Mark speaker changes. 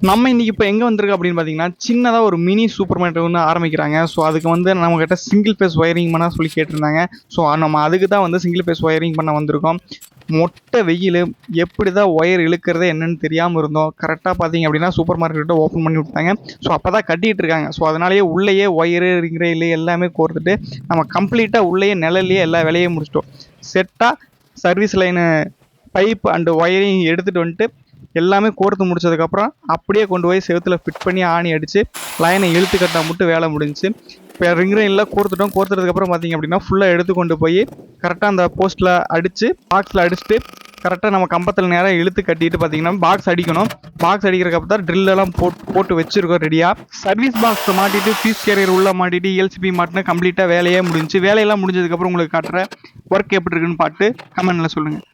Speaker 1: நம்ம இன்னைக்கு இப்போ எங்கே வந்திருக்கோம் அப்படின்னு பார்த்தீங்கன்னா, சின்னதாக ஒரு மினி சூப்பர் மார்க்கெட் ஒன்று ஆரம்பிக்கிறாங்க. ஸோ அதுக்கு வந்து நம்மக்கிட்ட சிங்கிள் ஃபேஸ் ஒயரிங் பண்ண சொல்லி கேட்டிருந்தாங்க. ஸோ நம்ம அதுக்கு தான் வந்து சிங்கிள் ஃபேஸ் ஒயரிங் பண்ண வந்திருக்கோம். மொட்டை வெயில் எப்படி தான் ஒயர் இழுக்கிறதே என்னன்னு தெரியாமல் இருந்தோம். கரெக்டாக பார்த்தீங்க அப்படின்னா சூப்பர் மார்க்கெட்டை ஓப்பன் பண்ணி விட்டாங்க. ஸோ அப்போ தான் கட்டிகிட்டு இருக்காங்க. ஸோ அதனாலேயே உள்ளேயே ஒயரு ரிங் ரயில் எல்லாமே கோர்த்துட்டு நம்ம கம்ப்ளீட்டாக உள்ளேயே நிழல்லையே எல்லா வேலையும் முடிச்சிட்டோம். செட்டாக service line pipe and wiring எடுத்துகிட்டு வந்துட்டு எல்லாமே கோர்த்து முடிச்சதுக்கப்புறம் அப்படியே கொண்டு போய் செவுத்துல ஃபிட் பண்ணி ஆணி அடித்து லைனை இழுத்து கட்டினா மட்டும் வேலை முடிஞ்சிச்சு. இப்போ ரிங் ரயிலில் கோர்த்துட்டோம். கோர்த்துறதுக்கப்புறம் பார்த்தீங்க அப்படின்னா ஃபுல்லாக எடுத்து கொண்டு போய் கரெக்டாக அந்த போஸ்ட்டில் அடித்து பாக்ஸில் அடிச்சுட்டு கரெக்டாக நம்ம கம்பத்தில் நேராக இழுத்து கட்டிட்டு பார்த்தீங்கன்னா பாக்ஸ் அடிக்கணும். பாக்ஸ் அடிக்கிறதுக்கு தான் ட்ரில்லெல்லாம் போட்டு வச்சுருக்கோம் ரெடியாக. சர்வீஸ் பாக்ஸை மாட்டிட்டு ஃபீஸ் கேரியர் உள்ளே மாட்டிட்டு எல்சிபி மாட்டினா கம்ப்ளீட்டாக வேலையே முடிஞ்சிச்சு. வேலையெல்லாம் முடிஞ்சதுக்கப்புறம் உங்களுக்கு காட்டுற ஒர்க் எப்படி இருக்குன்னு பார்த்து கமெண்ட்டில் சொல்லுங்கள்.